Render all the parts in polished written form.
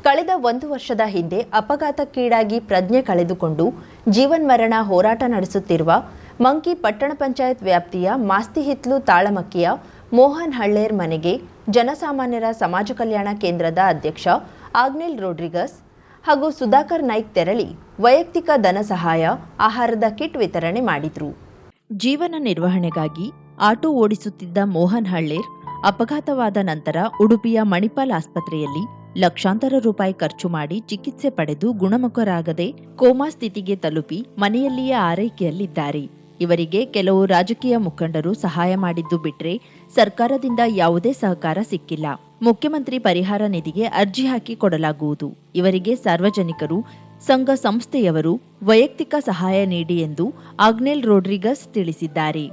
ಕಳೆದ 1 ವರ್ಷದ ಹಿಂದೆ ಅಪಘಾತಕ್ಕೀಡಾಗಿ ಪ್ರಜ್ಞೆ ಕಳೆದುಕೊಂಡು ಜೀವನ್ಮರಣ ಹೋರಾಟ ನಡೆಸುತ್ತಿರುವ ಮಂಕಿ ಪಟ್ಟಣ ಪಂಚಾಯತ್ ವ್ಯಾಪ್ತಿಯ ಮಾಸ್ತಿಹಿತ್ಲು ತಾಳಮಕ್ಕಿಯ ಮೋಹನ್ ಹಳ್ಳೇರ್ ಮನೆಗೆ ಜನಸಾಮಾನ್ಯರ ಸಮಾಜ ಕಲ್ಯಾಣ ಕೇಂದ್ರದ ಅಧ್ಯಕ್ಷ ಆಗ್ನೆಲ್ ರೋಡ್ರಿಗಸ್ ಹಾಗೂ ಸುಧಾಕರ್ ನಾಯ್ಕ್ ತೆರಳಿ ವೈಯಕ್ತಿಕ ಧನ ಸಹಾಯ, ಆಹಾರದ ಕಿಟ್ ವಿತರಣೆ ಮಾಡಿದರು. ಜೀವನ ನಿರ್ವಹಣೆಗಾಗಿ ಆಟೋ ಓಡಿಸುತ್ತಿದ್ದ ಮೋಹನ್ ಹಳ್ಳೇರ್ ಅಪಘಾತವಾದ ನಂತರ ಉಡುಪಿಯ ಮಣಿಪಾಲ್ ಆಸ್ಪತ್ರೆಯಲ್ಲಿ ಲಕ್ಷಾಂತರ ರೂಪಾಯಿ ಖರ್ಚು ಮಾಡಿ ಚಿಕಿತ್ಸೆ ಪಡೆದು ಗುಣಮುಖರಾಗದೆ ಕೋಮಾ ಸ್ಥಿತಿಗೆ ತಲುಪಿ ಮನೆಯಲ್ಲಿಯೇ ಆರೈಕೆಯಲ್ಲಿದ್ದಾರೆ. ಇವರಿಗೆ ಕೆಲವು ರಾಜಕೀಯ ಮುಖಂಡರು ಸಹಾಯ ಮಾಡಿದ್ದು ಬಿಟ್ರೆ ಸರ್ಕಾರದಿಂದ ಯಾವುದೇ ಸಹಕಾರ ಸಿಕ್ಕಿಲ್ಲ. ಮುಖ್ಯಮಂತ್ರಿ ಪರಿಹಾರ ನಿಧಿಗೆ ಅರ್ಜಿ ಹಾಕಿ ಕೊಡಲಾಗುವುದು. ಇವರಿಗೆ ಸಾರ್ವಜನಿಕರು, ಸಂಘ ಸಂಸ್ಥೆಯವರು ವೈಯಕ್ತಿಕ ಸಹಾಯ ನೀಡಿ ಎಂದು ಆಗ್ನೆಲ್ ರೋಡ್ರಿಗಸ್ ತಿಳಿಸಿದ್ದಾರೆ.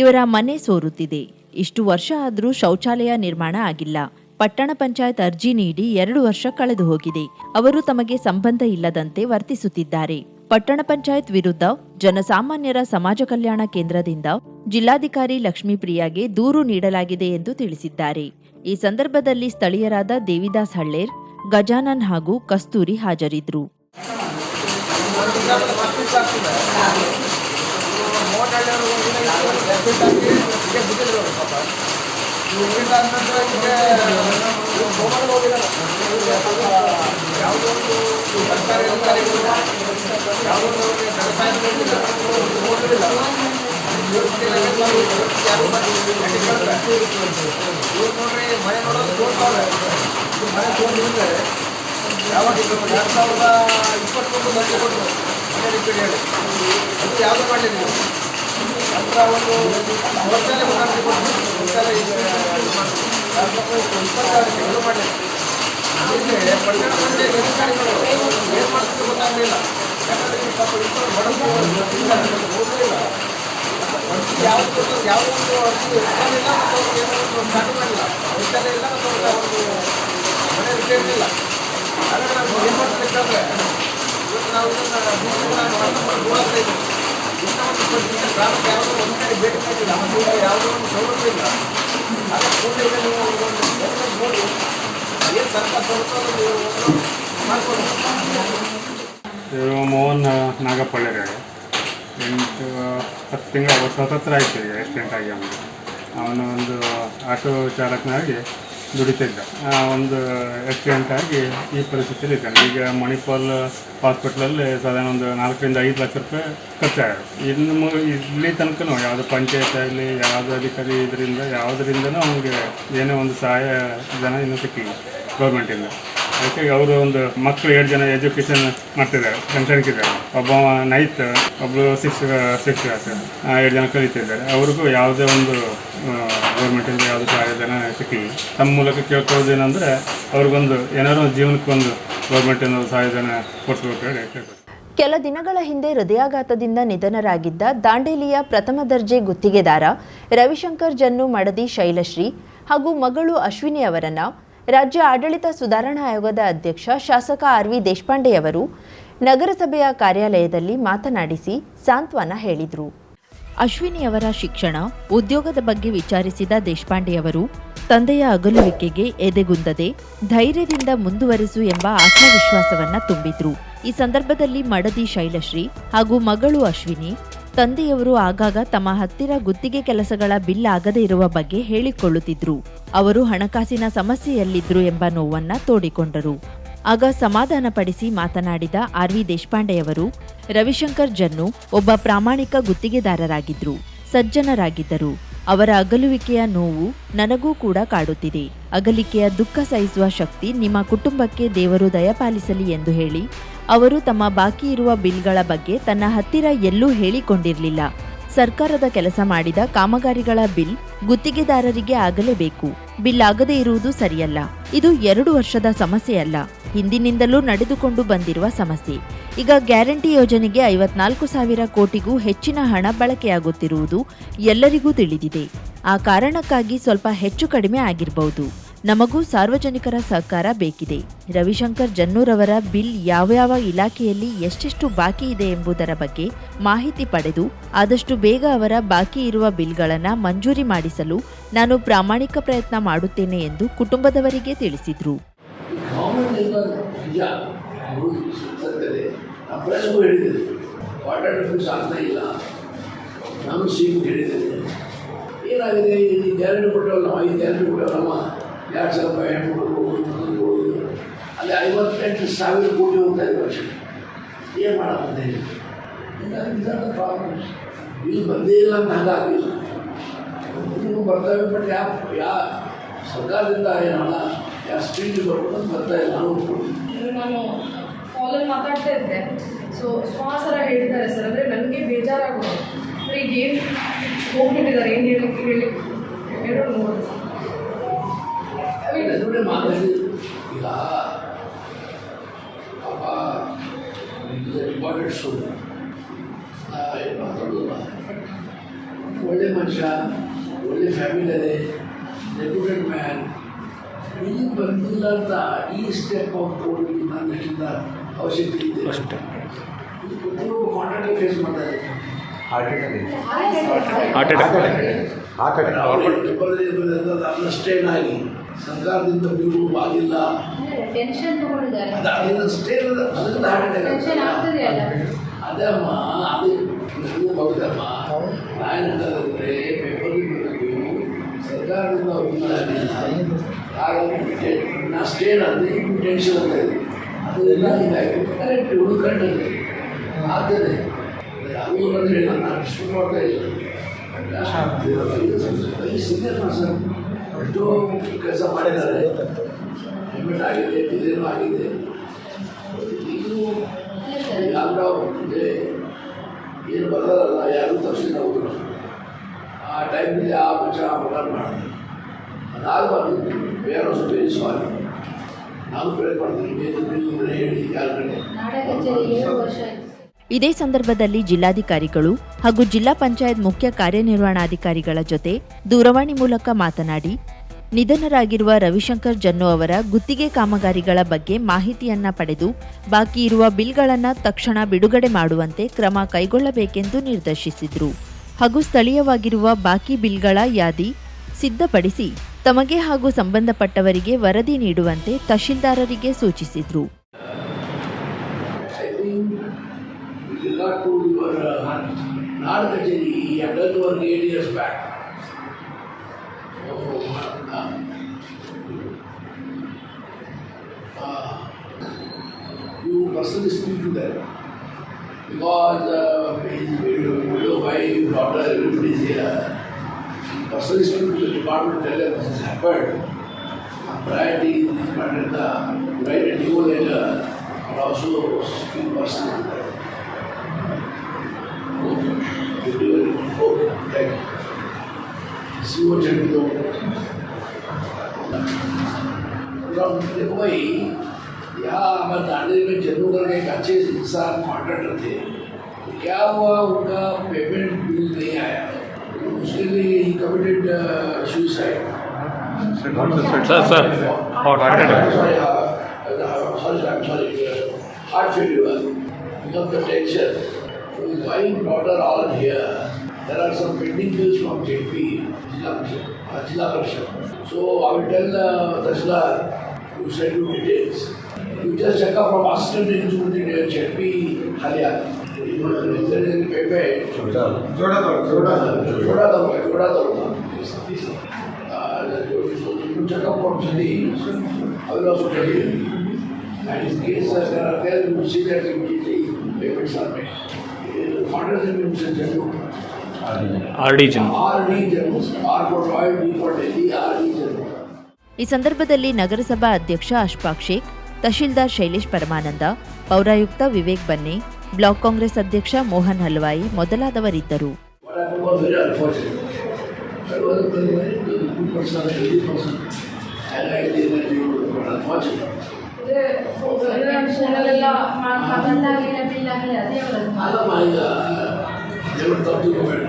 ಇವರ ಮನೆ ಸೋರುತ್ತಿದೆ. ಇಷ್ಟು ವರ್ಷ ಆದರೂ ಶೌಚಾಲಯ ನಿರ್ಮಾಣ ಆಗಿಲ್ಲ. ಪಟ್ಟಣ ಪಂಚಾಯತ್ ಅರ್ಜಿ ನೀಡಿ 2 ವರ್ಷ ಕಳೆದು ಹೋಗಿದೆ. ಅವರು ತಮಗೆ ಸಂಬಂಧ ಇಲ್ಲದಂತೆ ವರ್ತಿಸುತ್ತಿದ್ದಾರೆ. ಪಟ್ಟಣ ಪಂಚಾಯತ್ ವಿರುದ್ಧ ಜನಸಾಮಾನ್ಯರ ಸಮಾಜ ಕಲ್ಯಾಣ ಕೇಂದ್ರದಿಂದ ಜಿಲ್ಲಾಧಿಕಾರಿ ಲಕ್ಷ್ಮೀಪ್ರಿಯಾಗೆ ದೂರು ನೀಡಲಾಗಿದೆ ಎಂದು ತಿಳಿಸಿದ್ದಾರೆ. ಈ ಸಂದರ್ಭದಲ್ಲಿ ಸ್ಥಳೀಯರಾದ ದೇವಿದಾಸ್ ಹಳ್ಳೇರ್, ಗಜಾನನ್ ಹಾಗೂ ಕಸ್ತೂರಿ ಹಾಜರಿದ್ದರು. ಮೋಹನ್ ನಾಗಪಳ್ಳಿಗೆ 8-10 ತಿಂಗಳು ಸ್ವತಂತ್ರ ಆಯ್ತು. ಈಗ ಆಕ್ಸಿಡೆಂಟ್ ಆಗಿ ಅವನು ಒಂದು ಆಟೋ ಚಾಲಕನಾಗಿ ದುಡಿತಿದ್ದ. ಒಂದು ಆಕ್ಸಿಡೆಂಟ್ ಆಗಿ ಈ ಪರಿಸ್ಥಿತಿಯಲ್ಲಿ ಇದ್ದಾನೆ. ಈಗ ಮಣಿಪಾಲ್ ಹಾಸ್ಪಿಟ್ಲಲ್ಲಿ ಸಾಧಾರಣ ಒಂದು 4-5 ಲಕ್ಷ ರೂಪಾಯಿ ಖರ್ಚಾಗಿದೆ. ಇಲ್ಲಿ ತನಕ ಯಾವುದು ಪಂಚಾಯತ್ ಆಗಲಿ ಯಾವುದೇ ಅಧಿಕಾರಿ ಯಾವುದರಿಂದನೂ ಅವನಿಗೆ ಏನೇ ಒಂದು ಸಹಾಯ ಜನ ಇನ್ನೂ ಸಿಕ್ಕಿಲ್ಲ ಗೌರ್ಮೆಂಟಿಂದ. ಅದಕ್ಕೆ ಅವರು ಒಂದು ಮಕ್ಕಳು 7 ಜನ ಎಜುಕೇಷನ್ ಮಾಡ್ತಿದ್ದಾರೆ, ಕನ್ಸರ್ನ್ಕಿದ್ದಾರೆ. ಒಬ್ಬ 9th, ಒಬ್ಬರು 6th ಕ್ಲಾಸ್, 7 ಜನ ಕಲಿತಿದ್ದಾರೆ. ಅವ್ರಿಗೂ ಯಾವುದೇ ಒಂದು ಗೌರ್ಮೆಂಟಿಂದ ಯಾವುದೇ ಸಹಾಯಧನ ಸಿಕ್ಕಿಲ್ಲ. ತಮ್ಮ ಮೂಲಕ ಕೇಳ್ಕೊಳ್ಳೋದೇನೆಂದರೆ ಅವ್ರಿಗೊಂದು ಏನಾದ್ರು ಒಂದು ಜೀವನಕ್ಕೆ ಒಂದು ಗೌರ್ಮೆಂಟಿನ ಸಹಾಯಧನ ಕೊಡಿಸ್ಬೇಕು ಹೇಳಿ ಕೇಳ್ತಾರೆ. ಕೆಲ ದಿನಗಳ ಹಿಂದೆ ಹೃದಯಾಘಾತದಿಂದ ನಿಧನರಾಗಿದ್ದ ದಾಂಡೇಲಿಯ ಪ್ರಥಮ ದರ್ಜೆ ಗುತ್ತಿಗೆದಾರ ರವಿಶಂಕರ್ ಜನ್ನು ಮಡದಿ ಶೈಲಶ್ರೀ ಹಾಗೂ ಮಗಳು ಅಶ್ವಿನಿ ಅವರನ್ನ ರಾಜ್ಯ ಆಡಳಿತ ಸುಧಾರಣಾ ಆಯೋಗದ ಅಧ್ಯಕ್ಷ ಶಾಸಕ ಆರ್.ವಿ. ದೇಶಪಾಂಡೆಯವರು ನಗರಸಭೆಯ ಕಾರ್ಯಾಲಯದಲ್ಲಿ ಮಾತನಾಡಿಸಿ ಸಾಂತ್ವನ ಹೇಳಿದರು. ಅಶ್ವಿನಿಯವರ ಶಿಕ್ಷಣ, ಉದ್ಯೋಗದ ಬಗ್ಗೆ ವಿಚಾರಿಸಿದ ದೇಶಪಾಂಡೆಯವರು ತಂದೆಯ ಅಗಲುವಿಕೆಗೆ ಎದೆಗುಂದದೆ ಧೈರ್ಯದಿಂದ ಮುಂದುವರಿಸು ಎಂಬ ಆತ್ಮವಿಶ್ವಾಸವನ್ನ ತುಂಬಿದ್ರು. ಈ ಸಂದರ್ಭದಲ್ಲಿ ಮಡದಿ ಶೈಲಶ್ರೀ ಹಾಗೂ ಮಗಳು ಅಶ್ವಿನಿ ತಂದೆಯವರು ಆಗಾಗ ತಮ್ಮ ಹತ್ತಿರ ಗುತ್ತಿಗೆ ಕೆಲಸಗಳ ಬಿಲ್ ಆಗದೇ ಇರುವ ಬಗ್ಗೆ ಹೇಳಿಕೊಳ್ಳುತ್ತಿದ್ರು. ಅವರು ಹಣಕಾಸಿನ ಸಮಸ್ಯೆಯಲ್ಲಿದ್ರು ಎಂಬ ನೋವನ್ನ ತೋಡಿಕೊಂಡರು. ಆಗ ಸಮಾಧಾನಪಡಿಸಿ ಮಾತನಾಡಿದ ಆರ್.ವಿ. ದೇಶಪಾಂಡೆಯವರು, ರವಿಶಂಕರ್ ಜನ್ನು ಒಬ್ಬ ಪ್ರಾಮಾಣಿಕ ಗುತ್ತಿಗೆದಾರರಾಗಿದ್ರು, ಸಜ್ಜನರಾಗಿದ್ದರು. ಅವರ ಅಗಲುವಿಕೆಯ ನೋವು ನನಗೂ ಕೂಡ ಕಾಡುತ್ತಿದೆ. ಅಗಲಿಕೆಯ ದುಃಖ ಸಹಿಸುವ ಶಕ್ತಿ ನಿಮ್ಮ ಕುಟುಂಬಕ್ಕೆ ದೇವರು ದಯಪಾಲಿಸಲಿ ಎಂದು ಹೇಳಿ, ಅವರು ತಮ್ಮ ಬಾಕಿ ಇರುವ ಬಿಲ್ಗಳ ಬಗ್ಗೆ ತನ್ನ ಹತ್ತಿರ ಎಲ್ಲೂ ಹೇಳಿಕೊಂಡಿರಲಿಲ್ಲ. ಸರ್ಕಾರದ ಕೆಲಸ ಮಾಡಿದ ಕಾಮಗಾರಿಗಳ ಬಿಲ್ ಗುತ್ತಿಗೆದಾರರಿಗೆ ಆಗಲೇಬೇಕು. ಬಿಲ್ ಆಗದೇ ಇರುವುದು ಸರಿಯಲ್ಲ. ಇದು 2 ವರ್ಷದ ಸಮಸ್ಯೆಯಲ್ಲ, ಹಿಂದಿನಿಂದಲೂ ನಡೆದುಕೊಂಡು ಬಂದಿರುವ ಸಮಸ್ಯೆ. ಈಗ ಗ್ಯಾರಂಟಿ ಯೋಜನೆಗೆ 54,000 ಕೋಟಿಗೂ ಹೆಚ್ಚಿನ ಹಣ ಬಳಕೆಯಾಗುತ್ತಿರುವುದು ಎಲ್ಲರಿಗೂ ತಿಳಿದಿದೆ. ಆ ಕಾರಣಕ್ಕಾಗಿ ಸ್ವಲ್ಪ ಹೆಚ್ಚು ಕಡಿಮೆ ಆಗಿರಬಹುದು. ನಮಗೂ ಸಾರ್ವಜನಿಕರ ಸಹಕಾರ ಬೇಕಿದೆ. ರವಿಶಂಕರ್ ಜನ್ನೂರವರ ಬಿಲ್ ಯಾವ ಇಲಾಖೆಯಲ್ಲಿ ಎಷ್ಟೆಷ್ಟು ಬಾಕಿ ಇದೆ ಎಂಬುದರ ಬಗ್ಗೆ ಮಾಹಿತಿ ಪಡೆದು ಆದಷ್ಟು ಬೇಗ ಅವರ ಬಾಕಿ ಇರುವ ಬಿಲ್ಗಳನ್ನು ಮಂಜೂರಿ ಮಾಡಿಸಲು ನಾನು ಪ್ರಾಮಾಣಿಕ ಪ್ರಯತ್ನ ಮಾಡುತ್ತೇನೆ ಎಂದು ಕುಟುಂಬದವರಿಗೆ ತಿಳಿಸಿದರು. ನಿಜ ಸತ್ಯತೆ. ಆ ಪ್ರೆಸ್ಗೂ ಹೇಳಿದ್ದೇನೆ, ವಾಟರ್ ಡಿಫ್ಯೂಸ್ ಆಗ್ತಾ ಇಲ್ಲ. ನಾನು ಸಿಎಂ ಹೇಳಿದ್ದೇನೆ, ಏನಾಗಿದೆ ಈ ಗ್ಯಾರಂಟಿ ಕೊಟ್ಟವಲ್ಲ, 5 ಗ್ಯಾರಂಟಿ ಕೊಟ್ಟವಲ್ಲಮ್ಮ, 2,000 ರೂಪಾಯಿ ಹೆಣ್ಣು ಕೊಡೋದು, ಅಲ್ಲಿ 58,000 ಕೋಟಿ ಹೋಗ್ತಾ ಇದೆ ವರ್ಷ. ಏನು ಮಾಡಕ್ಕೆ ಹೇಳಿ, ಹೀಗಾಗಿ ಪ್ರಾಬ್ಲಮ್ಸ್ ಇಲ್ಲಿ ಬಂದೇ ಇಲ್ಲ ಅಂತ ಹಾಗಾಗಿಲ್ಲ. ನೀವು ಬರ್ತವೆ, ಬಟ್ ಯಾವ ಸರ್ಕಾರದಿಂದ ಏನಲ್ಲ, ಯಾವ ಸ್ಪೀಡ್ ಬರ್ಬೋದು ಅಂತ ಬರ್ತಾ ಇಲ್ಲ. ನಾನು ಕಾಲಲ್ಲಿ ಮಾತಾಡ್ತಾ ಇದ್ದೆ. ಸೊ ಶ್ವಾಸರ ಹೇಳ್ತಾರೆ ಸರ್, ಅಂದರೆ ನನಗೆ ಬೇಜಾರಾಗೋದು. ಈಗ ಏನು ಹೋಗ್ಬಿಟ್ಟಿದ್ದಾರೆ, ಏನು ಹೇಳೋದು ನೋಡಿ ಮಾತಾಡಿ. ಈಗ ಪಾಪ ಇಂಪಾರ್ಟೆಂಟ್ ಸ್ಟೂಡೆಂಟ್ ಏನು ಮಾತಾಡೋದಿಲ್ಲ, ಒಳ್ಳೆ ಮನುಷ್ಯ, ಒಳ್ಳೆ ಫ್ಯಾಮಿಲಿ ಇದೆ, ರೆಪ್ಯೂಟೆಡ್ ಮ್ಯಾನ್. ಇಲ್ಲಿ ಬಂದಿಲ್ಲ ಅಂತ ಈ ಸ್ಟೆಪ್ ಆಫ್ ತಗೊಂಡು ನಾನು ಹೆಚ್ಚಿನ ಅವಶ್ಯಕತೆ ಇದೆ. ಪ್ರತಿಯೊಬ್ಬ ಕಾಂಟ್ರಾಕ್ಟ್ ಫೇಸ್ ಮಾಡ್ತಾ ಇದ್ದಾರೆ. ಸ್ಟೇನ್ ಆಗಿ ಸರ್ಕಾರದಿಂದ ಬಿಡುವು ಆಗಿಲ್ಲ, ಟೆನ್ಷನ್ ತಗೊಂಡಿದ್ದಾರೆ. ಅದರಿಂದ ಸ್ಟೇನ್ ಅದರಿಂದ ಅದೇ ಅಮ್ಮ, ಅದೇ ನನಗೂ ಹೋಗಿದಮ್ಮ. ನಾನು ಹೇಳ್ತಾರಂದರೆ ಪೇಪರ್ ಸರ್ಕಾರದಿಂದ ಆಗಿಲ್ಲ, ಹಾಗಾಗಿ ನಾ ಸ್ಟೇನ್ ಅಂದರೆ ಟೆನ್ಷನ್ ಅಂತ ಇದೆ. ಅದೆಲ್ಲ ಹೀಗಾಗಿ ಕರೆಕ್ಟ್ ಉಳ್ಕೊಂಡದೆ ಆಗ್ತದೆ. ಅದು ಬಂದರೆ ನಾನು ಅಷ್ಟು ಮಾಡ್ತಾ ಇಲ್ಲ. ಸೀನಿಯರ್ ಪರ್ಸನ್ ಎಷ್ಟೋ ಕೆಲಸ ಮಾಡಿದ್ದಾರೆ, ಪೇಮೆಂಟ್ ಆಗಿದೆ, ಇದೇನೂ ಆಗಿದೆ. ಇದು ಲಾಕ್ಡೌನ್ ಏನು ಬರೋದಲ್ಲ, ಯಾರೂ ತಕ್ಷಣ ಹೋದ್ರು ಆ ಟೈಮ್ನಲ್ಲಿ ಆ ಮಚ್ಚ ಪ್ರಕಾರ ಮಾಡಿದ್ರು. ಅದಾಗಬಾರ್ದು. ಬೇರೆ ವೆರಿ ಸಾರಿ. ನಾವು ಪ್ರಯತ್ನ ಮಾಡ್ತೀವಿ, ಹೇಳಿ ಯಾರ ಕಡೆ. ಇದೇ ಸಂದರ್ಭದಲ್ಲಿ ಜಿಲ್ಲಾಧಿಕಾರಿಗಳು ಹಾಗೂ ಜಿಲ್ಲಾ ಪಂಚಾಯತ್ ಮುಖ್ಯ ಕಾರ್ಯನಿರ್ವಹಣಾಧಿಕಾರಿಗಳ ಜೊತೆ ದೂರವಾಣಿ ಮೂಲಕ ಮಾತನಾಡಿ ನಿಧನರಾಗಿರುವ ರವಿಶಂಕರ್ ಜನ್ನು ಅವರ ಗುತ್ತಿಗೆ ಕಾಮಗಾರಿಗಳ ಬಗ್ಗೆ ಮಾಹಿತಿಯನ್ನ ಪಡೆದು ಬಾಕಿ ಇರುವ ಬಿಲ್ಗಳನ್ನು ತಕ್ಷಣ ಬಿಡುಗಡೆ ಮಾಡುವಂತೆ ಕ್ರಮ ಕೈಗೊಳ್ಳಬೇಕೆಂದು ನಿರ್ದೇಶಿಸಿದರು. ಹಾಗೂ ಸ್ಥಳೀಯವಾಗಿರುವ ಬಾಕಿ ಬಿಲ್ಗಳ ಯಾದಿ ಸಿದ್ಧಪಡಿಸಿ ತಮಗೆ ಹಾಗೂ ಸಂಬಂಧಪಟ್ಟವರಿಗೆ ವರದಿ ನೀಡುವಂತೆ ತಹಶೀಲ್ದಾರರಿಗೆ ಸೂಚಿಸಿದರು. With regard to your Nad Kacheri, you have done work 8 years back. You personally speak to them because his widow, wife, daughter, everybody is here. You personally speak to the department, tell them this has happened. Priority is this matter, write a new letter, and also speak personally to them. देखो भाई, यहाँ हमारे दांडेली में जन्नू करके एक अच्छे इंसान contractor थे. क्या हुआ, उनका पेमेंट बिल नहीं आया, उसके लिए ही committed suicide. Sorry, heart failure because of the tension. So his wife, daughter, all are here. There are some pending bills from JP, Jilla Parishad. So I will tell Tasla, you send you details. You just check up from assistant executive JP Halia. If there is any payment, Joda Taluka. You check up from Chandi. I will also tell you. And in case there are there, you will see that immediately payments are made. ಈ ಸಂದರ್ಭದಲ್ಲಿ ನಗರಸಭಾ ಅಧ್ಯಕ್ಷ ಅಶ್ಫಾಕ್ ಶೇಖ್, ತಹಶೀಲ್ದಾರ್ ಶೈಲೇಶ್ ಪರಮಾನಂದ, ಪೌರಾಯುಕ್ತ Vivek ಬನ್ನೆ, block Congress ಅಧ್ಯಕ್ಷ ಮೋಹನ್ ಹಲ್ವಾಯಿ ಮೊದಲಾದವರಿದ್ದರು. ದೇವರು ತಪ್ಪಿಕೋಬೇಡ.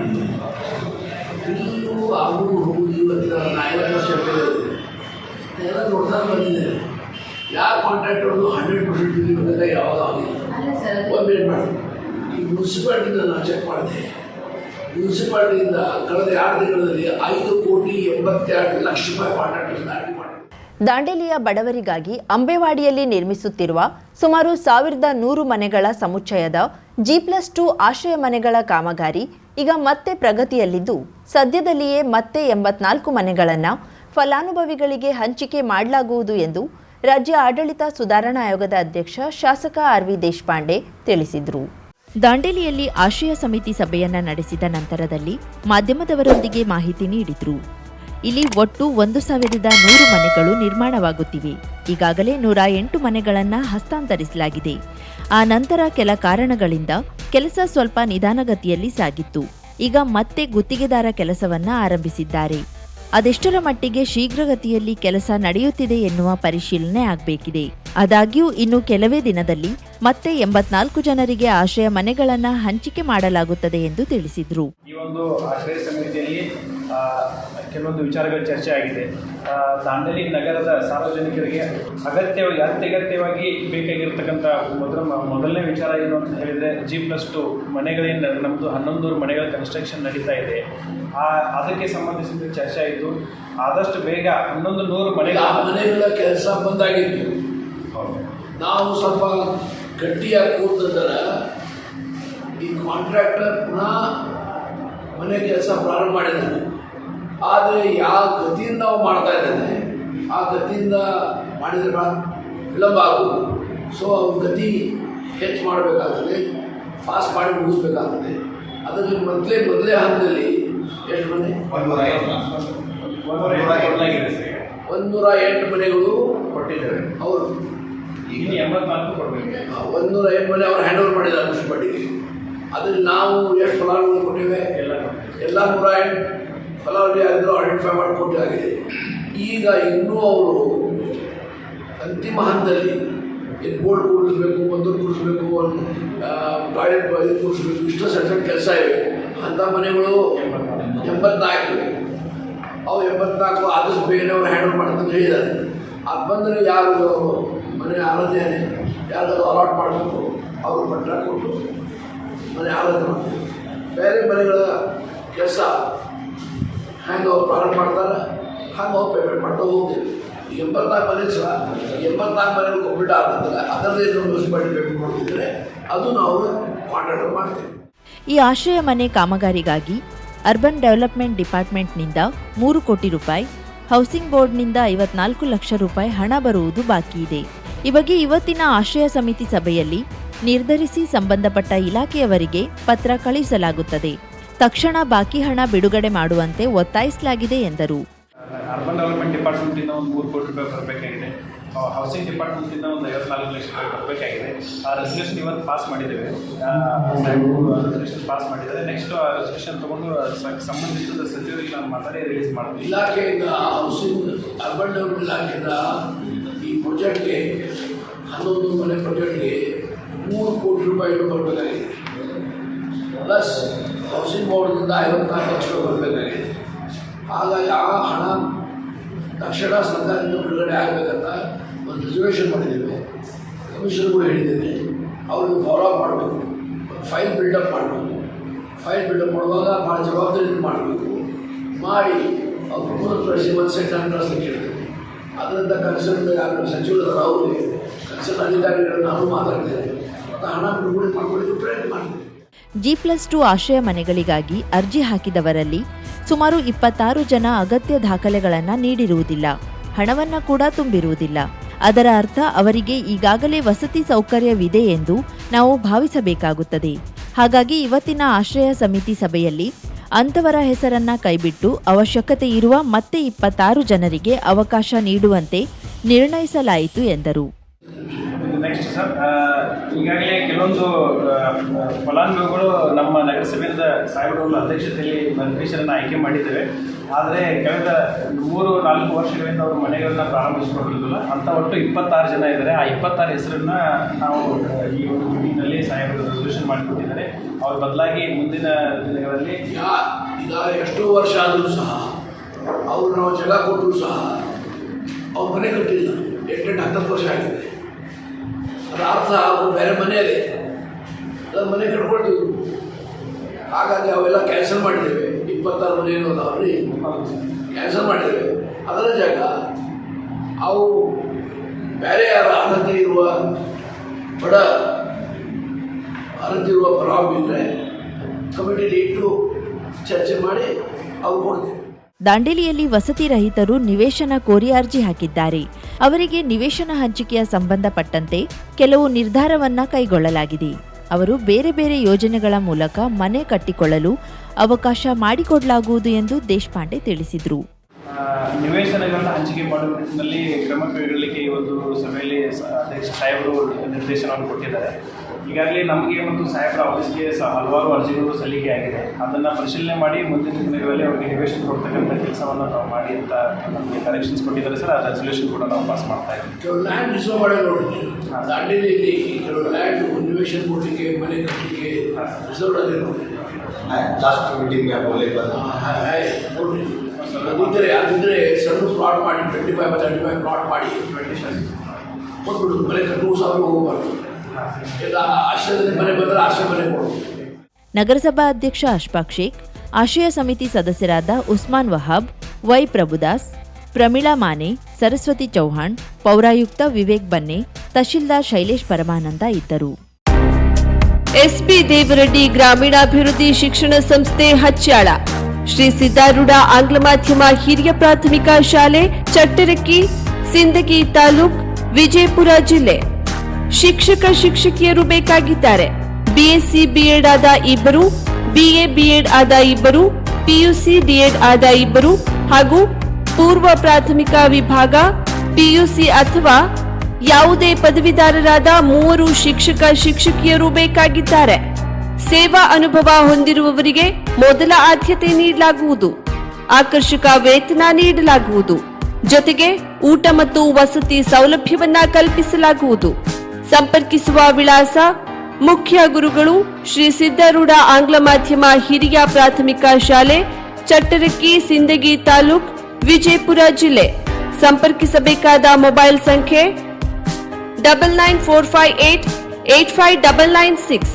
ಇಲ್ಲೂ ಆಗುವುದು ಹೋಗುವುದು ಇವತ್ತು 4 ವರ್ಷ ಎಲ್ಲ ನೋಡ್ತಾ ಬಂದಿದ್ದೇನೆ. ಯಾವ ಕಾಂಟ್ರಾಕ್ಟರ್ದು 100% ಬಿಲ್ ಬಂದಾಗ ಯಾವಾಗ ಆಗಿಲ್ಲ. ಒಮ್ಮೆ ಮಾಡಿ ಈ ಮುನ್ಸಿಪಾಲ್ಟಿಯಿಂದ ನಾನು ಚೆಕ್ ಮಾಡಿದೆ. ಮುನ್ಸಿಪಾಲ್ಟಿಯಿಂದ ಕಳೆದ 2 ತಿಂಗಳಲ್ಲಿ 5,82,00,000 ರೂಪಾಯಿ ಕಾಂಟ್ರಾಕ್ಟರ್ ದಾಟಿ ಮಾಡಿದೆ. ದಾಂಡೇಲಿಯ ಬಡವರಿಗಾಗಿ ಅಂಬೇವಾಡಿಯಲ್ಲಿ ನಿರ್ಮಿಸುತ್ತಿರುವ ಸುಮಾರು 1100 ಮನೆಗಳ ಸಮುಚ್ಚಯದ G+2 ಆಶ್ರಯ ಮನೆಗಳ ಕಾಮಗಾರಿ ಈಗ ಮತ್ತೆ ಪ್ರಗತಿಯಲ್ಲಿದ್ದು, ಸದ್ಯದಲ್ಲಿಯೇ ಮತ್ತೆ 84 ಮನೆಗಳನ್ನು ಫಲಾನುಭವಿಗಳಿಗೆ ಹಂಚಿಕೆ ಮಾಡಲಾಗುವುದು ಎಂದು ರಾಜ್ಯ ಆಡಳಿತ ಸುಧಾರಣಾ ಆಯೋಗದ ಅಧ್ಯಕ್ಷ ಶಾಸಕ ಆರ್.ವಿ. ದೇಶಪಾಂಡೆ ತಿಳಿಸಿದರು. ದಾಂಡೇಲಿಯಲ್ಲಿ ಆಶ್ರಯ ಸಮಿತಿ ಸಭೆಯನ್ನ ನಡೆಸಿದ ನಂತರದಲ್ಲಿ ಮಾಧ್ಯಮದವರೊಂದಿಗೆ ಮಾಹಿತಿ ನೀಡಿದರು. ಇಲ್ಲಿ ಒಟ್ಟು 1100 ಮನೆಗಳು ನಿರ್ಮಾಣವಾಗುತ್ತಿವೆ. ಈಗಾಗಲೇ 108 ಮನೆಗಳನ್ನು ಹಸ್ತಾಂತರಿಸಲಾಗಿದೆ. ಆ ನಂತರ ಕೆಲ ಕಾರಣಗಳಿಂದ ಕೆಲಸ ಸ್ವಲ್ಪ ನಿಧಾನಗತಿಯಲ್ಲಿ ಸಾಗಿತ್ತು. ಈಗ ಮತ್ತೆ ಗುತ್ತಿಗೆದಾರ ಕೆಲಸವನ್ನ ಆರಂಭಿಸಿದ್ದಾರೆ. ಅದೆಷ್ಟರ ಮಟ್ಟಿಗೆ ಶೀಘ್ರಗತಿಯಲ್ಲಿ ಕೆಲಸ ನಡೆಯುತ್ತಿದೆ ಎನ್ನುವ ಪರಿಶೀಲನೆ ಆಗಬೇಕಿದೆ. ಆದಾಗ್ಯೂ ಇನ್ನು ಕೆಲವೇ ದಿನದಲ್ಲಿ ಮತ್ತೆ 84 ಜನರಿಗೆ ಆಶ್ರಯ ಮನೆಗಳನ್ನು ಹಂಚಿಕೆ ಮಾಡಲಾಗುತ್ತದೆ ಎಂದು ತಿಳಿಸಿದರು. ಈ ಒಂದು ಆಶ್ರಯ ಸಮಿತಿಯಲ್ಲಿ ಕೆಲವೊಂದು ವಿಚಾರಗಳು ಚರ್ಚೆ ಆಗಿದೆ. ದಾಂಡೇಲಿ ನಗರದ ಸಾರ್ವಜನಿಕರಿಗೆ ಅತ್ಯಗತ್ಯವಾಗಿ ಬೇಕಾಗಿರ್ತಕ್ಕಂಥ ಮೊದಲನೇ ವಿಚಾರ ಏನು ಅಂತ ಹೇಳಿದರೆ G+2 ಮನೆಗಳಿಂದ ನಮ್ಮದು 1100 ಮನೆಗಳ ಕನ್ಸ್ಟ್ರಕ್ಷನ್ ನಡೀತಾ ಇದೆ. ಅದಕ್ಕೆ ಸಂಬಂಧಿಸಿದ ಚರ್ಚೆ ಆಯಿತು. ಆದಷ್ಟು ಬೇಗ 1100 ಮನೆಗಳ ಕೆಲಸ ಬಂದಾಗಿತ್ತು. ನಾವು ಸ್ವಲ್ಪ ಗಟ್ಟಿಯಾಗಿ ಕೂತಂದ್ರೆ ಈ ಕಾಂಟ್ರಾಕ್ಟರ್ ಪುನಃ ಮನೆ ಕೆಲಸ ಪ್ರಾರಂಭ ಮಾಡಿದ್ದಾನೆ. ಆದರೆ ಯಾವ ಗತಿಯಿಂದ ನಾವು ಮಾಡ್ತಾ ಇದ್ದಾನೆ ಆ ಗತಿಯಿಂದ ಮಾಡಿದರೆ ವಿಳಂಬ ಆಗುವುದು. ಸೊ ಅವ್ರ ಗತಿ ಹೆಚ್ಚು ಮಾಡಬೇಕಾಗ್ತದೆ, ಫಾಸ್ಟ್ ಮಾಡಿ ಮುಗಿಸ್ಬೇಕಾಗ್ತದೆ. ಅದರಲ್ಲಿ ಮೊದಲೇ ಹಂತದಲ್ಲಿ ಎಷ್ಟು ಮನೆ 108 ಮನೆಗಳು ಕೊಟ್ಟಿದ್ದೇವೆ. ಅವರು 84 ಕೊಡಬೇಕು. 108 ಮನೆ ಅವರು ಹ್ಯಾಂಡ್ ಓವರ್ ಮಾಡಿದ್ದಾರೆ ಮುನ್ಸಿಪಾಲ್ಟಿಗೆ. ಅದರಲ್ಲಿ ನಾವು ಎಷ್ಟು ಫಲಾನುಭವಿ ಕೊಟ್ಟಿವೆ? ಎಲ್ಲ 108 ಫಲಾನುಭವಿ ಆಗಿದ್ರು ಐಡೆಂಟಿಫೈ ಮಾಡಿ ಕೊಟ್ಟಾಗಿದೆ. ಈಗ ಇನ್ನೂ ಅವರು ಅಂತಿಮ ಹಂತದಲ್ಲಿ ಬೋರ್ಡ್ ಕೂಡಿಸ್ಬೇಕು, ಬಂದೂರು ಕೂಡಿಸ್ಬೇಕು, ಟಾಯ್ಲೆಟ್ ಇದು ಕೂಡಿಸ್ಬೇಕು, ಇಷ್ಟು ಸಣ್ಣ ಕೆಲಸ ಇವೆ. ಅಂಥ ಮನೆಗಳು 84 ಇವೆ. ಅವು 84 ಆದಷ್ಟು ಬೇಗನೆ ಅವರು ಹ್ಯಾಂಡ್ ಓವರ್ ಮಾಡ್ತಾರೆ ಹೇಳಿದ್ದಾರೆ. ಅದು ಬಂದರೆ ಯಾರು ಮನೆ ಆರಾಧನೆ ಯಾರಾದರೂ ಅಲಾಟ್ ಮಾಡಬೇಕು, ಅವರು ಪತ್ರ ಕೊಟ್ಟು ಮನೆ ಆರಾಧನೆ ಮಾಡ್ತೀವಿ. ಬೇರೆ ಮನೆಗಳ ಕೆಲಸ ಹ್ಯಾಂಗೆ ಅವ್ರು ಪ್ರಾರಂಭ ಮಾಡ್ತಾರೆ ಹಂಗೆ ಅವ್ರು ಪೇಮೆಂಟ್ ಮಾಡ್ತಾ ಹೋಗ್ತೀವಿ. 84 ಮನೆ ಸಹ 84 ಮನೆಗಳು ಕಂಪ್ಲೀಟ್ ಆಗ್ತದೆ. ಅದರದೇ ಮುನ್ಸಿಪಾಲಿಟಿ ಪೇಮೆಂಟ್ ಮಾಡ್ತಿದ್ರೆ ಅದು ನಾವು ಕಾಂಟ್ರಾಕ್ಟ್ ಮಾಡ್ತೀವಿ. ಈ ಆಶ್ರಯ ಮನೆ ಕಾಮಗಾರಿಗಾಗಿ ಅರ್ಬನ್ ಡೆವಲಪ್ಮೆಂಟ್ ಡಿಪಾರ್ಟ್ಮೆಂಟ್ನಿಂದ 3 ಕೋಟಿ ರೂಪಾಯಿ, ಹೌಸಿಂಗ್ ಬೋರ್ಡ್ನಿಂದ 54 ಲಕ್ಷ ರೂಪಾಯಿ ಹಣ ಬರುವುದು ಬಾಕಿ ಇದೆ. ಈ ಬಗ್ಗೆ ಇವತ್ತಿನ ಆಶ್ರಯ ಸಮಿತಿ ಸಭೆಯಲ್ಲಿ ನಿರ್ಧರಿಸಿ ಸಂಬಂಧಪಟ್ಟ ಇಲಾಖೆಯವರಿಗೆ ಪತ್ರ ಕಳುಹಿಸಲಾಗುತ್ತದೆ. ತಕ್ಷಣ ಬಾಕಿ ಹಣ ಬಿಡುಗಡೆ ಮಾಡುವಂತೆ ಒತ್ತಾಯಿಸಲಾಗಿದೆ ಎಂದರು. ಅರ್ಬನ್ ಡೆವಲಪ್ಮೆಂಟ್ ಡಿಪಾರ್ಟ್ಮೆಂಟಿಂದ ಒಂದು 3 ಕೋಟಿ ರೂಪಾಯಿ ಬರಬೇಕಾಗಿದೆ. ಹೌಸಿಂಗ್ ಡಿಪಾರ್ಟ್ಮೆಂಟಿಂದ ಒಂದು 54 ಲಕ್ಷ ರೂಪಾಯಿ ಬರಬೇಕಾಗಿದೆ. ಆ ರೆಸಲ್ಯೂಷನ್ ಇವತ್ತು ಪಾಸ್ ಮಾಡಿದ್ದೇವೆ. ರೆಸಲ್ಯೂಷನ್ ಪಾಸ್ ಮಾಡಿದ್ದಾರೆ. ನೆಕ್ಸ್ಟ್ ಆ ರೆಸಲ್ಯೂಷನ್ ತೊಗೊಂಡು ಸಂಬಂಧಿಸಿದ ಸಚಿವರಿಗೆ ನಾನು ಮಾತಾಡಿ ರಿಲೀಸ್ ಮಾಡ್ತೀನಿ. ಇಲಾಖೆಯಿಂದ ಹೌಸಿಂಗ್ ಅರ್ಬನ್ ಡೆವಲಪ್ಮೆಂಟ್ ಇಲಾಖೆಯಿಂದ ಈ ಪ್ರಾಜೆಕ್ಟ್ಗೆ 11 ಮನೆ ಪ್ರಾಜೆಕ್ಟ್ಗೆ 3 ಕೋಟಿ ರೂಪಾಯಿಗಳು ಬರಬೇಕಾಗಿದೆ. ಪ್ಲಸ್ ಹೌಸಿಂಗ್ ಬೋರ್ಡ್ನಿಂದ 54 ಲಕ್ಷ ರೂಪಾಯಿ ಬರಬೇಕಾಗಿದೆ. ಹಾಗಾಗಿ ಆ ಹಣ ತಕ್ಷಣ ಸರ್ಕಾರದಿಂದ ಬಿಡುಗಡೆ ಆಗಬೇಕಂತ ಒಂದು ರಿಸರ್ವೇಷನ್ ಮಾಡಿದ್ದೇವೆ. ಕಮಿಷನರ್ಗಳು ಹೇಳಿದ್ದೇವೆ, ಅವ್ರಿಗೆ ಫಾಲೋ ಅಪ್ ಮಾಡಬೇಕು, ಫೈಲ್ ಬಿಲ್ಡಪ್ ಮಾಡಬೇಕು. ಫೈಲ್ ಬಿಲ್ಡಪ್ ಮಾಡುವಾಗ ಭಾಳ ಜವಾಬ್ದಾರಿಯಿಂದ ಮಾಡಬೇಕು. ಮಾಡಿ ಅವ್ರು ಪ್ರಪೋಸಲ್ ಕಳಿಸಿ ಒಂದು ಸೆಟ್ ಹಣ ಕಳಿಸ್ಲಿಕ್ಕೆ ಹೇಳ್ತೇವೆ. ಅದರಿಂದ ಕನ್ಸರ್ನ್ ಯಾರು ಸಚಿವರು ಅವ್ರಿಗೆ ಕನ್ಸರ್ನ್ ಅಧಿಕಾರಿಗಳನ್ನು ನಾನು ಮಾತಾಡ್ತೇನೆ ಮತ್ತು ಹಣ ಬಿಡುಗಡೆ ಮಾಡಿಕೊಳ್ಳಿಕ್ಕೆ ಪ್ರಯತ್ನ ಮಾಡ್ತೇವೆ. G+2 ಆಶ್ರಯ ಮನೆಗಳಿಗಾಗಿ ಅರ್ಜಿ ಹಾಕಿದವರಲ್ಲಿ ಸುಮಾರು 26 ಜನ ಅಗತ್ಯ ದಾಖಲೆಗಳನ್ನು ನೀಡಿರುವುದಿಲ್ಲ, ಹಣವನ್ನು ಕೂಡ ತುಂಬಿರುವುದಿಲ್ಲ. ಅದರ ಅರ್ಥ ಅವರಿಗೆ ಈಗಾಗಲೇ ವಸತಿ ಸೌಕರ್ಯವಿದೆ ಎಂದು ನಾವು ಭಾವಿಸಬೇಕಾಗುತ್ತದೆ. ಹಾಗಾಗಿ ಇವತ್ತಿನ ಆಶ್ರಯ ಸಮಿತಿ ಸಭೆಯಲ್ಲಿ ಅಂಥವರ ಹೆಸರನ್ನ ಕೈಬಿಟ್ಟು ಅವಶ್ಯಕತೆ ಇರುವ ಮತ್ತೆ 26 ಜನರಿಗೆ ಅವಕಾಶ ನೀಡುವಂತೆ ನಿರ್ಣಯಿಸಲಾಯಿತು ಎಂದರು. ನೆಕ್ಸ್ಟ್ ಸರ್, ಈಗಾಗಲೇ ಕೆಲವೊಂದು ಫಲಾನುಭವಿಗಳು ನಮ್ಮ ನಗರಸಭೆಯಿಂದ ಸಾಹೇಬರ ಅಧ್ಯಕ್ಷತೆಯಲ್ಲಿ ನಿರ್ದೇಶನ ಆಯ್ಕೆ ಮಾಡಿದ್ದೇವೆ. ಆದರೆ ಕಳೆದ 3-4 ವರ್ಷಗಳಿಂದ ಅವರು ಮನೆಗಳನ್ನ ಪ್ರಾರಂಭಿಸಿಕೊಂಡಿರಲಿಲ್ಲ. ಅಂತ ಒಟ್ಟು 26 ಜನ ಇದ್ದಾರೆ. ಆ 26 ಹೆಸರನ್ನ ನಾವು ಈ ಒಂದು ಮೀಟಿಂಗ್ನಲ್ಲಿ ಸಾಹೇಬರು ರೆಸಲ್ಯೂಷನ್ ಮಾಡಿಕೊಟ್ಟಿದ್ದಾರೆ. ಅವ್ರ ಬದಲಾಗಿ ಮುಂದಿನ ದಿನಗಳಲ್ಲಿ ಈಗ ಎಷ್ಟೋ ವರ್ಷ ಆದರೂ ಸಹ ಅವರು ನಾವು ಜಾಗ ಕೊಟ್ಟರು ಸಹ ಅವ್ರು ಮನೆ ಕಟ್ಟಿಲ್ಲ. 8-10 ವರ್ಷ ಆಗಿದೆ. ಅದರ ಅರ್ಥ ಅವರು ಬೇರೆ ಮನೆಯಲ್ಲೇ ಅದರ ಮನೆ ಕಟ್ಕೊಳ್ತಿದ್ರು. ಹಾಗಾಗಿ ಅವೆಲ್ಲ ಕ್ಯಾನ್ಸಲ್ ಮಾಡಿದ್ದೇವೆ. 26 ಮನೆ ಏನೋ ಅವ್ರಿ ಕ್ಯಾನ್ಸಲ್ ಮಾಡಿದ್ದೇವೆ. ಅದರ ಜಾಗ ಅವು ಬೇರೆ ಯಾರ ಅರ್ಹತೆ ಇರುವ ಬಡ ಅರ್ಹತೆ ಇರುವ ಪರವಾಗಿದ್ದರೆ ಕಮಿಟಿಲಿ ಇಟ್ಟು ಚರ್ಚೆ ಮಾಡಿ ಅವು ಕೊಡ್ತೀವಿ. ದಾಂಡೇಲಿಯಲ್ಲಿ ವಸತಿ ರಹಿತರು ನಿವೇಶನ ಕೋರಿ ಅರ್ಜಿ ಹಾಕಿದ್ದಾರೆ. ಅವರಿಗೆ ನಿವೇಶನ ಹಂಚಿಕೆಯ ಸಂಬಂಧಪಟ್ಟಂತೆ ಕೆಲವು ನಿರ್ಧಾರವನ್ನ ಕೈಗೊಳ್ಳಲಾಗಿದೆ. ಅವರು ಬೇರೆ ಬೇರೆ ಯೋಜನೆಗಳ ಮೂಲಕ ಮನೆ ಕಟ್ಟಿಕೊಳ್ಳಲು ಅವಕಾಶ ಮಾಡಿಕೊಡಲಾಗುವುದು ಎಂದು ದೇಶಪಾಂಡೆ ತಿಳಿಸಿದರು. ನಿವೇಶನಗಳನ್ನ ಹಂಚಿಕೆ ಮಾಡುವ ನಿಟ್ಟಿನಲ್ಲಿ ಕ್ರಮ ಕೈಗೊಳ್ಳಲಿಕ್ಕೆ ಈ ಒಂದು ಸಭೆಯಲ್ಲಿ ಅಧ್ಯಕ್ಷ ಸಾಹೇಬರು ನಿರ್ದೇಶನವನ್ನು ಕೊಟ್ಟಿದ್ದಾರೆ. ಈಗಾಗಲೇ ನಮಗೆ ಮತ್ತು ಸಾಹೇಬರ ಆಫೀಸ್ಗೆ ಹಲವಾರು ಅರ್ಜಿಗಳು ಸಲ್ಲಿಕೆ ಆಗಿದೆ. ಅದನ್ನು ಪರಿಶೀಲನೆ ಮಾಡಿ ಮುಂದಿನ ದಿನಗಳಲ್ಲಿ ಅವರಿಗೆ ನಿವೇಶನ ಕೊಡ್ತಕ್ಕಂಥ ಕೆಲಸವನ್ನು ನಾವು ಮಾಡಿ ಅಂತ ನಮಗೆ ಕರೆಕ್ಷನ್ಸ್ ಕೊಟ್ಟಿದ್ದಾರೆ ಸರ್. ಆ ರೆಸಲ್ಯೂಷನ್ ಕೂಡ ನಾವು ಪಾಸ್ ಮಾಡ್ತಾ ಇದ್ದೀವಿ. ಕೆಲವು ಲ್ಯಾಂಡ್ ರಿಸರ್ವ್ ಮಾಡಿ ನೋಡಿ, ದಾಂಡೇಲಿಯಲ್ಲಿ ಕೆಲವು ಲ್ಯಾಂಡ್ ನಿವೇಶನ ಕೊಡಲಿಕ್ಕೆ ಮನೆ ಕಟ್ಟಲಿಕ್ಕೆ ರಿಸರ್ವ್ ಆಗಿದೆ ನೋಡಿ. ಲಾಸ್ಟ್ ಮೀಟಿಂಗ್ ನೋಡ್ರಿ, ಅದಿದ್ದರೆ ಸಣ್ಣ ಪ್ಲಾಟ್ ಮಾಡಿ 25 ಪ್ಲಾಟ್ ಮಾಡಿ ಕೊಟ್ಬಿಡು. ಮನೆ ಕಟ್ಟುವ ಸಾವಿರ ಹೋಗಬಾರ್ದು. ಎಲ್ಲ ಆಶ್ರಯದಲ್ಲಿ ಮನೆ ಬಂದರೆ ಆಶ್ರಯ ಮನೆ ಕೊಡು. ನಗರಸಭಾ ಅಧ್ಯಕ್ಷ ಅಶ್ಫಾಕ್ ಶೇಖ್, ಆಶ್ರಯ ಸಮಿತಿ ಸದಸ್ಯರಾದ ಉಸ್ಮಾನ್ ವಹಾಬ್, ವೈ ಪ್ರಭುದಾಸ್, ಪ್ರಮೀಳಾ ಮಾನೆ, ಸರಸ್ವತಿ ಚೌಹಾಣ್, ಪೌರಾಯುಕ್ತ ವಿವೇಕ್ ಬನ್ನೆ, ತಹಶೀಲ್ದಾರ್ ಶೈಲೇಶ್ ಪರಮಾನಂದ ಇದ್ದರು. ಎಸ್ಪಿ ದೇವರೆಡ್ಡಿ ಗ್ರಾಮೀಣಾಭಿವೃದ್ಧಿ ಶಿಕ್ಷಣ ಸಂಸ್ಥೆ ಹಚ್ಯಾಳ, ಶ್ರೀ ಸಿದ್ದಾರೂಢ ಆಂಗ್ಲ ಮಾಧ್ಯಮ ಹಿರಿಯ ಪ್ರಾಥಮಿಕ ಶಾಲೆ ಚಟ್ಟರಕ್ಕಿ, ಸಿಂದಗಿ ತಾಲೂಕ್, ವಿಜಯಪುರ ಜಿಲ್ಲೆ. ಶಿಕ್ಷಕ ಶಿಕ್ಷಕಿಯರು ಬೇಕಾಗಿದ್ದಾರೆ. ಬಿಎಸ್ಸಿ ಬಿಎಡ್ ಆದ 2, ಬಿಎ ಬಿಎಡ್ ಆದ 2, ಪಿಯುಸಿ ಡಿಎಡ್ ಆದ 2 ಹಾಗೂ ಪೂರ್ವ ಪ್ರಾಥಮಿಕ ವಿಭಾಗ ಪಿಯುಸಿ ಅಥವಾ ಯಾವುದೇ ಪದವೀಧರರಾದ 3 ಶಿಕ್ಷಕ ಶಿಕ್ಷಕಿಯರು ಬೇಕಾಗಿದ್ದಾರೆ. ಸೇವಾ ಅನುಭವ ಹೊಂದಿರುವವರಿಗೆ ಮೊದಲ ಆದ್ಯತೆ ನೀಡಲಾಗುವುದು. ಆಕರ್ಷಕ ವೇತನ ನೀಡಲಾಗುವುದು. ಜೊತೆಗೆ ಊಟ ಮತ್ತು ವಸತಿ ಸೌಲಭ್ಯವನ್ನ ಕಲ್ಪಿಸಲಾಗುವುದು. ಸಂಪರ್ಕಿಸುವ ವಿಳಾಸ: ಮುಖ್ಯ ಗುರುಗಳು ಶ್ರೀ ಸಿದ್ದಾರೂಢ ಆಂಗ್ಲ ಮಾಧ್ಯಮ ಹಿರಿಯ ಪ್ರಾಥಮಿಕ ಶಾಲೆ ಚಟ್ಟರಕ್ಕಿ, ಸಿಂದಗಿ ತಾಲೂಕ್, ವಿಜಯಪುರ ಜಿಲ್ಲೆ. ಸಂಪರ್ಕಿಸಬೇಕಾದ ಮೊಬೈಲ್ ಸಂಖ್ಯೆ 9945885996,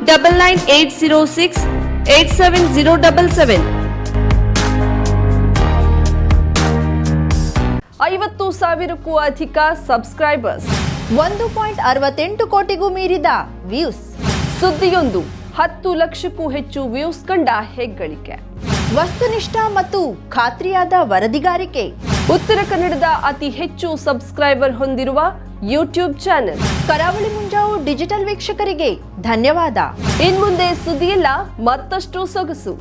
9980687077. 50,000ಕ್ಕೂ ಅಧಿಕ ಸಬ್ಸ್ಕ್ರೈಬರ್ಸ್, 1.68 ಕೋಟಿಗೂ ಮೀರಿದ ವ್ಯೂಸ್. ಸುದ್ದಿಯೊಂದು 10 ಲಕ್ಷಕ್ಕೂ ಹೆಚ್ಚು ವ್ಯೂಸ್ ಕಂಡ ಹೆಗ್ಗಳಿಕೆ. ವಸ್ತುನಿಷ್ಠ ಮತ್ತು ಖಾತ್ರಿಯಾದ ವರದಿಗಾರಿಕೆ. ಉತ್ತರ ಕನ್ನಡದ ಅತಿ ಹೆಚ್ಚು ಸಬ್ಸ್ಕ್ರೈಬರ್ ಹೊಂದಿರುವ ಯೂಟ್ಯೂಬ್ ಚಾನೆಲ್. ಕರಾವಳಿ ಮುಂಜಾವು ಡಿಜಿಟಲ್ ವೀಕ್ಷಕರಿಗೆ ಧನ್ಯವಾದ. ಇನ್ಮುಂದೆ ಸುದ್ದಿಯಲ್ಲ ಮತ್ತಷ್ಟು ಸೊಗಸು.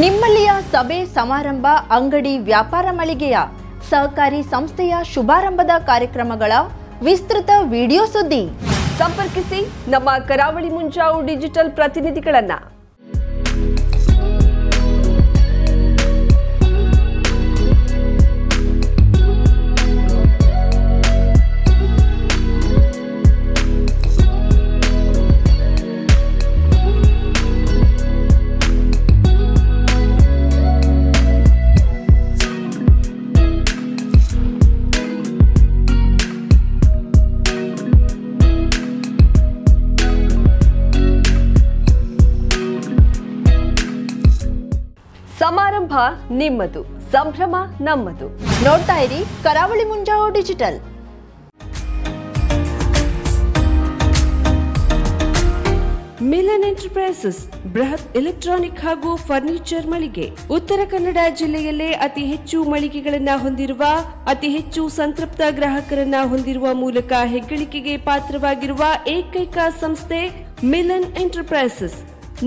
ನಿಮ್ಮಲ್ಲಿಯ ಸಭೆ ಸಮಾರಂಭ, ಅಂಗಡಿ, ವ್ಯಾಪಾರ ಮಳಿಗೆಯ, ಸಹಕಾರಿ ಸಂಸ್ಥೆಯ ಶುಭಾರಂಭದ ಕಾರ್ಯಕ್ರಮಗಳ ವಿಸ್ತೃತ ವಿಡಿಯೋ ಸುದ್ದಿ. ಸಂಪರ್ಕಿಸಿ ನಮ್ಮ ಕರಾವಳಿ ಮುಂಜಾವು ಡಿಜಿಟಲ್ ಪ್ರತಿನಿಧಿಗಳನ್ನ. ಸಮಾರಂಭ ನಿಮ್ಮದು, ಸಂಭ್ರಮ ನಮ್ಮದು. ನೋಡ್ತಾ ಇರಿ ಕರಾವಳಿ ಮುಂಜಾವು ಡಿಜಿಟಲ್. ಮಿಲನ್ ಎಂಟರ್ಪ್ರೈಸಸ್ ಬೃಹತ್ ಎಲೆಕ್ಟ್ರಾನಿಕ್ ಹಾಗೂ ಫರ್ನಿಚರ್ ಮಳಿಗೆ. ಉತ್ತರ ಕನ್ನಡ ಜಿಲ್ಲೆಯಲ್ಲೇ ಅತಿ ಹೆಚ್ಚು ಮಳಿಗೆಗಳನ್ನ ಹೊಂದಿರುವ, ಅತಿ ಹೆಚ್ಚು ಸಂತೃಪ್ತ ಗ್ರಾಹಕರನ್ನ ಹೊಂದಿರುವ ಮೂಲಕ ಹೆಗ್ಗಳಿಕೆಗೆ ಪಾತ್ರವಾಗಿರುವ ಏಕೈಕ ಸಂಸ್ಥೆ ಮಿಲನ್ ಎಂಟರ್ಪ್ರೈಸಸ್.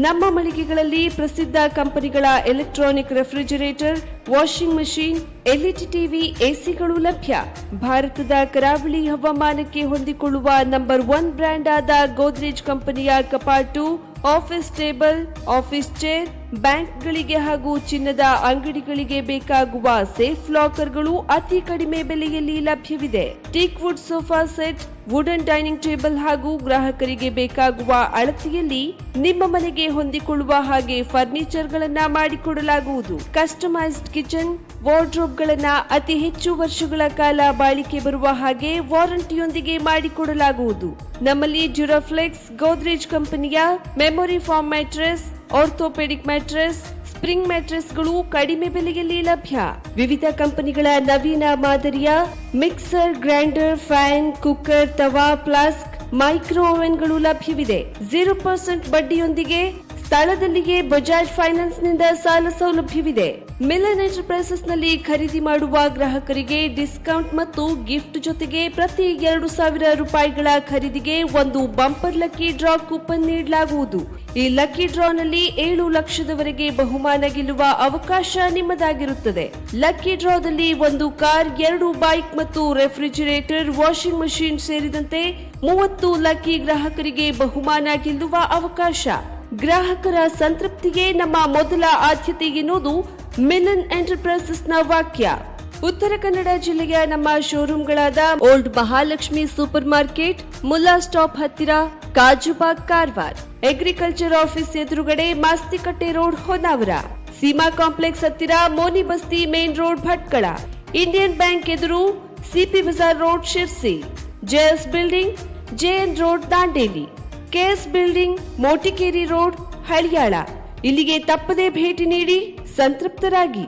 ನಮ್ಮ ಮಳಿಗೆಗಳಲ್ಲಿ ಪ್ರಸಿದ್ಧ ಕಂಪನಿಗಳ electronic refrigerator, washing machine, LED TV, ಎಸಿಗಳು ಲಭ್ಯ. ಭಾರತದ ಕರಾವಳಿ ಹವಾಮಾನಕ್ಕೆ ಹೊಂದಿಕೊಳ್ಳುವ ನಂಬರ್ 1 ಬ್ರ್ಯಾಂಡ್ ಆದ ಗೋದ್ರೇಜ್ ಕಂಪನಿಯ ಕಪಾಟು, ಆಫೀಸ್ ಟೇಬಲ್, ಆಫೀಸ್ ಚೇರ್, ಬ್ಯಾಂಕ್ಗಳಿಗೆ ಹಾಗೂ ಚಿನ್ನದ ಅಂಗಡಿಗಳಿಗೆ ಬೇಕಾಗುವ ಸೇಫ್ ಲಾಕರ್ಗಳು ಅತಿ ಕಡಿಮೆ ಬೆಲೆಯಲ್ಲಿ ಲಭ್ಯವಿದೆ. Teak wood sofa set, wooden dining table ಹಾಗೂ ಗ್ರಾಹಕರಿಗೆ ಬೇಕಾಗುವ ಅಳತೆಯಲ್ಲಿ ನಿಮ್ಮ ಮನೆಗೆ ಹೊಂದಿಕೊಳ್ಳುವ ಹಾಗೆ ಫರ್ನಿಚರ್ ಗಳನ್ನ ಮಾಡಿಕೊಡಲಾಗುವುದು. ಕಸ್ಟಮೈಸ್ಡ್ ಕಿಚನ್, ವಾರ್ಡ್ರೋಬ್ ಗಳನ್ನ ಅತಿ ಹೆಚ್ಚು ವರ್ಷಗಳ ಕಾಲ ಬಾಳಿಕೆ ಬರುವ ಹಾಗೆ ವಾರಂಟಿಯೊಂದಿಗೆ ಮಾಡಿಕೊಡಲಾಗುವುದು. ನಮ್ಮಲ್ಲಿ ಡ್ಯೂರಾಫ್ಲೆಕ್ಸ್, ಗೋದ್ರೇಜ್ ಕಂಪನಿಯ memory foam mattress, orthopaedic mattress, spring ಮ್ಯಾಟ್ರೆಸ್ಗಳು ಕಡಿಮೆ ಬೆಲೆಯಲ್ಲಿ ಲಭ್ಯ. ವಿವಿಧ ಕಂಪನಿಗಳ ನವೀನ ಮಾದರಿಯ mixer, grinder, fan, cooker, tawa, flask, micro ಓವೆನ್ಗಳು ಲಭ್ಯವಿದೆ. 0% ಬಡ್ಡಿಯೊಂದಿಗೆ ಸ್ಥಳದಲ್ಲಿಯೇ ಬಜಾಜ್ ಫೈನಾನ್ಸ್ನಿಂದ ಸಾಲ ಸೌಲಭ್ಯವಿದೆ. ಮಿಲನ್ ಎಂಟರ್ಪ್ರೈಸಸ್ ನಲ್ಲಿ ಖರೀದಿ ಮಾಡುವ ಗ್ರಾಹಕರಿಗೆ ಡಿಸ್ಕೌಂಟ್ ಮತ್ತು ಗಿಫ್ಟ್ ಜೊತೆಗೆ ಪ್ರತಿ 2,000 ರೂಪಾಯಿಗಳ ಖರೀದಿಗೆ ಒಂದು ಬಂಪರ್ ಲಕ್ಕಿ ಡ್ರಾ ಕೂಪನ್ ನೀಡಲಾಗುವುದು. ಈ ಲಕ್ಕಿ ಡ್ರಾನಲ್ಲಿ 7 ಲಕ್ಷದವರೆಗೆ ಬಹುಮಾನ ಗೆಲ್ಲುವ ಅವಕಾಶ ನಿಮ್ಮದಾಗಿರುತ್ತದೆ. ಲಕ್ಕಿ ಡ್ರಾದಲ್ಲಿ 1 ಕಾರ್, 2 ಬೈಕ್ ಮತ್ತು ರೆಫ್ರಿಜಿರೇಟರ್, ವಾಷಿಂಗ್ ಮಷಿನ್ ಸೇರಿದಂತೆ 30 ಲಕ್ಕಿ ಗ್ರಾಹಕರಿಗೆ ಬಹುಮಾನ ಗೆಲ್ಲುವ ಅವಕಾಶ. ಗ್ರಾಹಕರ ಸಂತೃಪ್ತಿಗೆ ನಮ್ಮ ಮೊದಲ ಆದ್ಯತೆ ಎನ್ನುವುದು ಮಿಲನ್ ಎಂಟರ್ಪ್ರೈಸಸ್ನ ವಾಕ್ಯ. ಉತ್ತರ ಕನ್ನಡ ಜಿಲ್ಲೆಯ ನಮ್ಮ ಶೋರೂಮ್ಗಳಾದ old Mahalakshmi super market, Mulla stop ಹತ್ತಿರ, ಕಾಜುಬಾಗ್, ಕಾರವಾರ, ಅಗ್ರಿಕಲ್ಚರ್ ಆಫೀಸ್ ಎದುರುಗಡೆ, ಮಾಸ್ತಿಕಟ್ಟೆ ರೋಡ್, ಹೊನ್ನಾವರ, ಸೀಮಾ ಕಾಂಪ್ಲೆಕ್ಸ್ ಹತ್ತಿರ, Moni Basti main road, Bhatkal, Indian Bank ಎದುರು, CP Bazar road, Sirsi, JS building, JN road, Dandeli, KS building, Motikeri road, Haliyal. ಇಲ್ಲಿಗೆ ತಪ್ಪದೇ ಭೇಟಿ ನೀಡಿ ಸಂತೃಪ್ತರಾಗಿ.